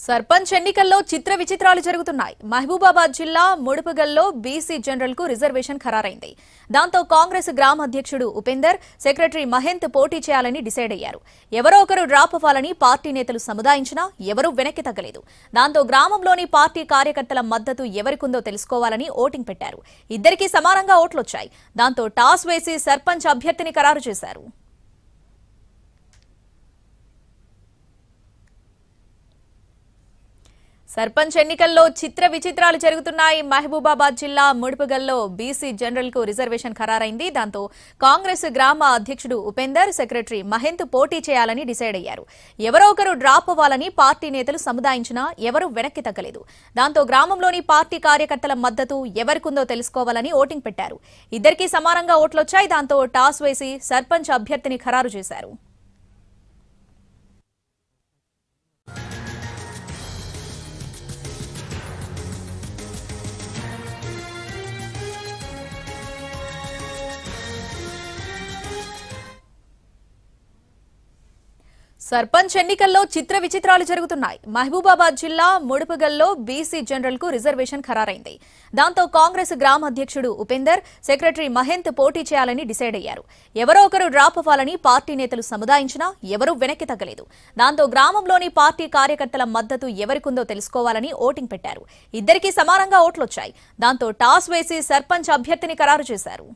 సర్పంచ్ ఎన్నికల్లో చిత్ర విచిత్రాలు జరుగుతున్నాయి. మహబూబాబాద్ జిల్లా ముడుపుగల్లో బీసీ జనరల్ కు రిజర్వేషన్ ఖరారైంది. దాంతో కాంగ్రెస్ గ్రామ అధ్యక్షుడు ఉపేందర్, సెక్రటరీ మహంత్ పోటీ చేయాలని డిసైడ్ అయ్యారు. ఎవరో ఒకరు డ్రాప్ అవ్వాలని పార్టీ నేతలు సముదాయించినా ఎవరూ వెనక్కి తగ్గలేదు. దాంతో గ్రామంలోని పార్టీ కార్యకర్తల మద్దతు ఎవరికుందో తెలుసుకోవాలని ఓటింగ్ పెట్టారు. ఇద్దరికీ సమానంగా ఓట్లొచ్చాయి. దాంతో టాస్ వేసి సర్పంచ్ అభ్యర్థిని ఖరారు చేశారు. సర్పంచ్ ఎన్నికల్లో చిత్ర విచిత్రాలు జరుగుతున్నాయి. మహబూబాబాద్ జిల్లా ముడుపుగల్లో బీసీ జనరల్ కు రిజర్వేషన్ ఖరారైంది. దాంతో కాంగ్రెస్ గ్రామ అధ్యక్షుడు ఉపేందర్, సెక్రటరీ మహంత్ పోటీ చేయాలని డిసైడ్ అయ్యారు. ఎవరో ఒకరు డ్రాప్ అవ్వాలని పార్టీ నేతలు సముదాయించినా ఎవరూ వెనక్కి తగ్గలేదు. దాంతో గ్రామంలోని పార్టీ కార్యకర్తల మద్దతు ఎవరికుందో తెలుసుకోవాలని ఓటింగ్ పెట్టారు. ఇద్దరికీ సమానంగా ఓట్లొచ్చాయి. దాంతో టాస్ వేసి సర్పంచ్ అభ్యర్థిని ఖరారు చేశారు. సర్పంచ్ ఎన్నికల్లో చిత్ర విచిత్రాలు జరుగుతున్నాయి. మహబూబాబాద్ జిల్లా ముడుపుగల్లో బీసీ జనరల్ కు రిజర్వేషన్ ఖరారైంది. దాంతో కాంగ్రెస్ గ్రామ అధ్యక్షుడు ఉపేందర్, సెక్రటరీ మహంత్ పోటీ చేయాలని డిసైడ్ అయ్యారు. ఎవరో ఒకరు డ్రాప్ అవ్వాలని పార్టీ నేతలు సముదాయించినా ఎవరూ వెనక్కి తగ్గలేదు. దాంతో గ్రామంలోని పార్టీ కార్యకర్తల మద్దతు ఎవరికుందో తెలుసుకోవాలని ఓటింగ్ పెట్టారు. ఇద్దరికీ సమానంగా ఓట్లొచ్చాయి. దాంతో టాస్ వేసి సర్పంచ్ అభ్యర్థిని ఖరారు చేశారు.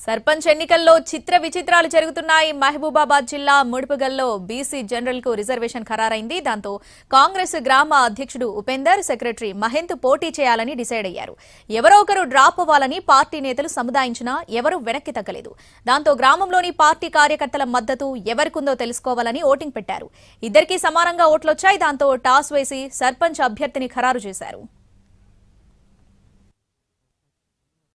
సర్పంచ్ ఎన్నికల్లో చిత్ర విచిత్రాలు జరుగుతున్నాయి. మహబూబాబాద్ జిల్లా ముడుపుగల్లో బీసీ జనరల్ కు రిజర్వేషన్ ఖరారైంది. దాంతో కాంగ్రెస్ గ్రామ అధ్యక్షుడు ఉపేందర్, సెక్రటరీ మహంత్ పోటీ చేయాలని డిసైడ్ అయ్యారు. ఎవరో ఒకరు డ్రాప్ అవ్వాలని పార్టీ నేతలు సముదాయించినా ఎవరూ వెనక్కి తగ్గలేదు. దాంతో గ్రామంలోని పార్టీ కార్యకర్తల మద్దతు ఎవరికుందో తెలుసుకోవాలని ఓటింగ్ పెట్టారు. ఇద్దరికీ సమానంగా ఓట్లొచ్చాయి. దాంతో టాస్ వేసి సర్పంచ్ అభ్యర్థిని ఖరారు చేశారు.